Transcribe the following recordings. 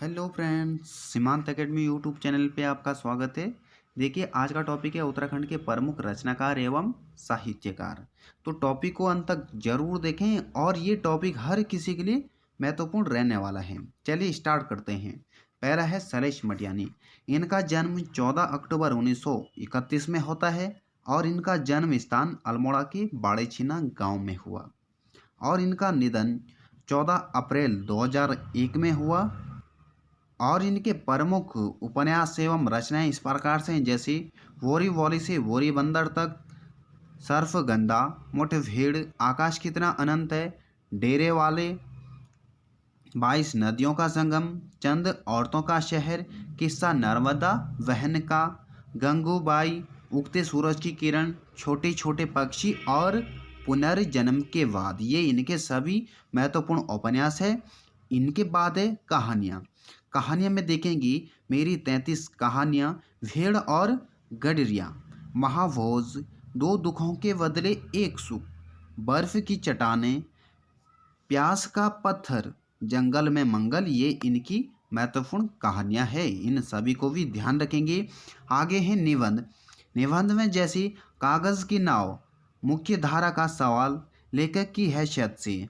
Hello friends, सीमांत academy YouTube channel पे आपका स्वागत है। देखिए, आज का टॉपिक है उत्तराखंड के प्रमुख रचनाकार एवं साहित्यकार। तो टॉपिक को अंत तक जरूर देखें और ये टॉपिक हर किसी के लिए महत्वपूर्ण रहने वाला है। चलिए स्टार्ट करते हैं। पहला है सलेश मटियानी। इनका जन्म 14 अक्टूबर 1931 में होता है और इनका जन्म स्थान अल्मोड़ा के बाड़ेछीना गाँव में हुआ और इनका निधन 14 अप्रैल 2001 में हुआ। और इनके प्रमुख उपन्यास एवं रचनाएं इस प्रकार से हैं, जैसे वोरी वॉली से वोरी बंदर तक, सर्फगंधा, मुठभेड़, आकाश कितना अनंत है, डेरे वाले, 22 नदियों का संगम, चंद औरतों का शहर, किस्सा नर्मदा बहन का, गंगूबाई, उगते सूरज की किरण, छोटे छोटे पक्षी और पुनर्जन्म के बाद। ये इनके सभी महत्वपूर्ण उपन्यास है। इनके बाद है कहानियाँ। कहानियाँ में देखेंगी मेरी 33 कहानियाँ, भेड़ और गडरिया, महाभोज, दो दुखों के बदले एक सुख, बर्फ की चट्टानें, प्यास का पत्थर, जंगल में मंगल। ये इनकी महत्वपूर्ण कहानियाँ हैं। इन सभी को भी ध्यान रखेंगे। आगे है निबंध। निबंध में जैसे कागज़ की नाव, मुख्य धारा का सवाल, लेखक की हैसियत से,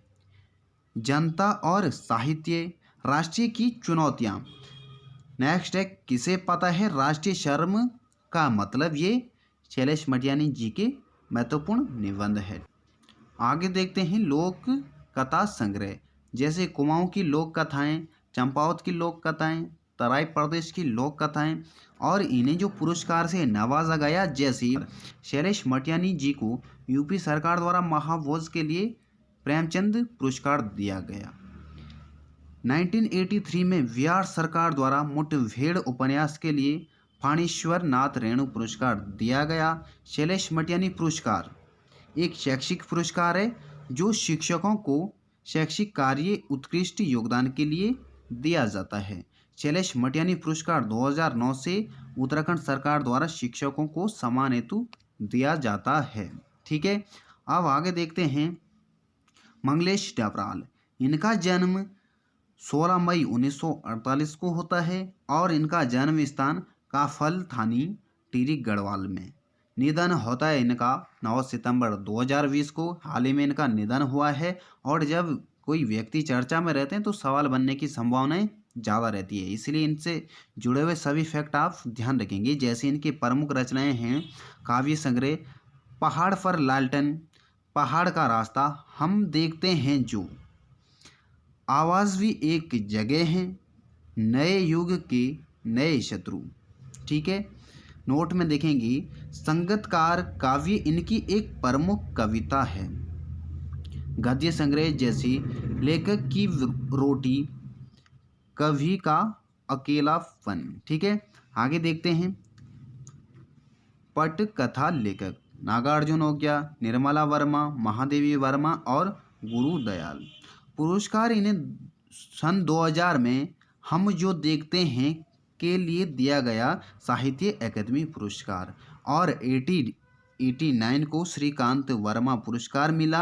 जनता और साहित्य, राष्ट्रीय की चुनौतियाँ। नेक्स्ट है किसे पता है राष्ट्रीय शर्म का मतलब। ये शैलेश मटियानी जी के महत्वपूर्ण निबंध है। आगे देखते हैं लोक कथा संग्रह, जैसे कुमाऊं की लोक कथाएँ, चंपावत की लोक कथाएँ, तराई प्रदेश की लोक कथाएँ। और इन्हें जो पुरस्कार से नवाजा गया, जैसे शैलेश मटियानी जी को यूपी सरकार द्वारा महाभोज के लिए प्रेमचंद पुरस्कार दिया गया। 1983 में बिहार सरकार द्वारा मुठभेड़ उपन्यास के लिए फाणीश्वर नाथ रेणु पुरस्कार दिया गया। शैलेश मटियानी पुरस्कार एक शैक्षिक पुरस्कार है जो शिक्षकों को शैक्षिक कार्य उत्कृष्ट योगदान के लिए दिया जाता है। शैलेश मटियानी पुरस्कार 2009 से उत्तराखंड सरकार द्वारा शिक्षकों को सम्मान हेतु दिया जाता है। ठीक है, अब आगे देखते हैं मंगलेश डबराल। इनका जन्म 16 मई 1948 को होता है और इनका जन्म स्थान काफल थानी टिहरी गढ़वाल में। निधन होता है इनका 9 सितंबर 2020 को। हाल ही में इनका निधन हुआ है। और जब कोई व्यक्ति चर्चा में रहते हैं तो सवाल बनने की संभावनाएं ज़्यादा रहती है, इसलिए इनसे जुड़े हुए सभी फैक्ट आप ध्यान रखेंगे। जैसे इनकी प्रमुख रचनाएं हैं काव्य संग्रह पहाड़ पर लालटेन, पहाड़ का रास्ता, हम देखते हैं जो, आवाज़ भी एक जगह है, नए युग के नए शत्रु। ठीक है, नोट में देखेंगी संगतकार काव्य इनकी एक प्रमुख कविता है। गद्य संग्रह जैसे लेखक की रोटी, कवि का अकेलापन। ठीक है, आगे देखते हैं पट कथा लेखक नागार्जुन हो गया, निर्मला वर्मा, महादेवी वर्मा और गुरुदयाल। पुरस्कार इन्हें सन 2000 में हम जो देखते हैं के लिए दिया गया साहित्य अकादमी पुरस्कार और 1989 को श्रीकांत वर्मा पुरस्कार मिला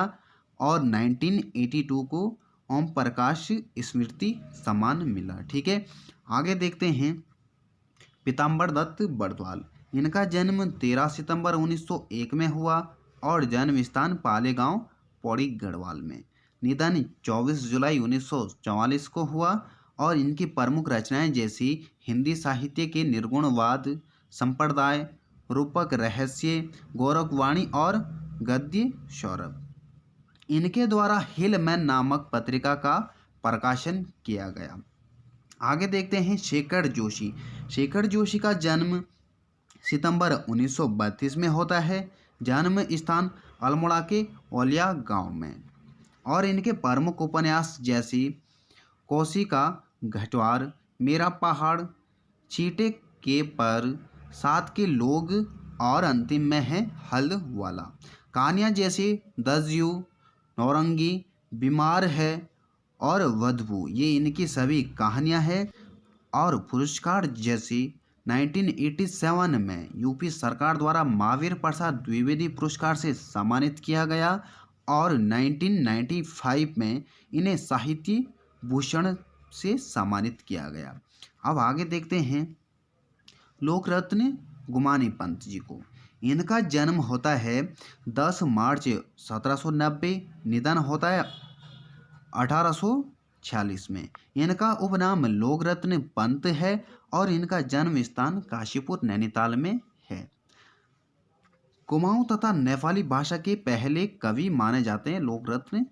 और 1982 को ओम प्रकाश स्मृति सम्मान मिला। ठीक है, आगे देखते हैं पीताम्बर दत्त बड़वाल। इनका जन्म 13 सितंबर 1901 में हुआ और जन्म स्थान पालेगांव पौड़ी गढ़वाल में। निधन 24 जुलाई 1944 को हुआ। और इनकी प्रमुख रचनाएं जैसी हिंदी साहित्य के निर्गुणवाद, संप्रदाय, रूपक रहस्य, गौरववाणी और गद्य सौरभ। इनके द्वारा हिलमैन नामक पत्रिका का प्रकाशन किया गया। आगे देखते हैं शेखर जोशी। शेखर जोशी का जन्म सितंबर 1932 में होता है। जन्म स्थान अल्मोड़ा के ओलिया गांव में। और इनके प्रमुख उपन्यास जैसे कोसी का घटवार, मेरा पहाड़, चीटे के पर, साथ के लोग और अंतिम में है हल वाला। कहानियाँ जैसे दस्यु, नौरंगी, बीमार है और वधभू, ये इनकी सभी कहानियाँ हैं। और पुरस्कार जैसे 1987 में यूपी सरकार द्वारा महावीर प्रसाद द्विवेदी पुरस्कार से सम्मानित किया गया और 1995 में इन्हें साहित्य भूषण से सम्मानित किया गया। अब आगे देखते हैं लोकरत्न गुमानी पंत जी को। इनका जन्म होता है 10 मार्च 1790, निधन होता है 1846 में। इनका उपनाम लोकरत्न पंत है और इनका जन्म स्थान काशीपुर नैनीताल में है। कुमाऊं तथा नेपाली भाषा के पहले कवि माने जाते हैं लोकरत्न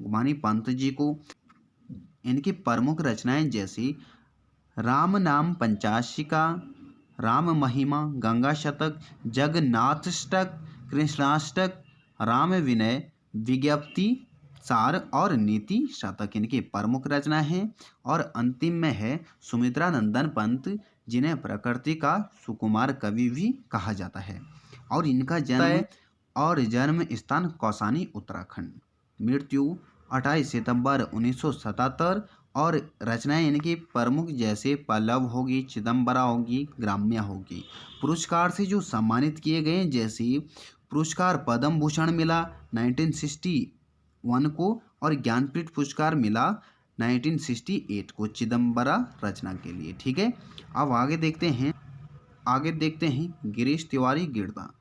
गुमानी पंत जी को। इनकी प्रमुख रचनाएं जैसी राम नाम पंचाशिका, राम महिमा, गंगा शतक, जगन्नाथाष्टक, कृष्णाष्टक, राम विनय, विज्ञप्ति सार और नीति शतक इनकी प्रमुख रचना है। और अंतिम में है सुमित्रानंदन पंत, जिन्हें प्रकृति का सुकुमार कवि भी कहा जाता है। और इनका जन्म स्थान कौसानी उत्तराखंड। मृत्यु 28 सितंबर 1977। और रचनाएं इनकी प्रमुख जैसे पल्लव होगी, चिदम्बरा होगी, ग्राम्य होगी। पुरस्कार से जो सम्मानित किए गए जैसे पुरस्कार पद्म भूषण मिला 1961 को और ज्ञानपीठ पुरस्कार मिला 1968 को चिदम्बरा रचना के लिए। ठीक है, अब आगे देखते हैं गिरीश तिवारी गिरदा।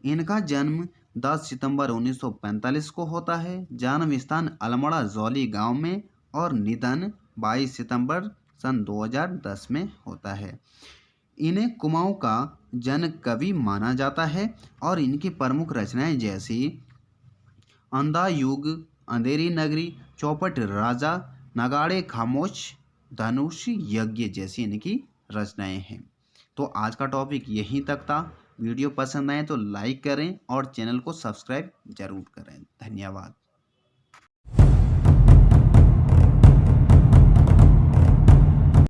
इनका जन्म 10 सितंबर 1945 को होता है। जन्म स्थान अल्मोड़ा जौली गांव में और निधन 22 सितंबर सन 2010 में होता है। इन्हें कुमाऊं का जन कवि माना जाता है और इनकी प्रमुख रचनाएं जैसी अंधा युग, अंधेरी नगरी, चौपट राजा, नगाड़े खामोश, धनुष यज्ञ जैसी इनकी रचनाएं हैं। तो आज का टॉपिक यहीं तक था। वीडियो पसंद आए तो लाइक करें और चैनल को सब्सक्राइब जरूर करें। धन्यवाद।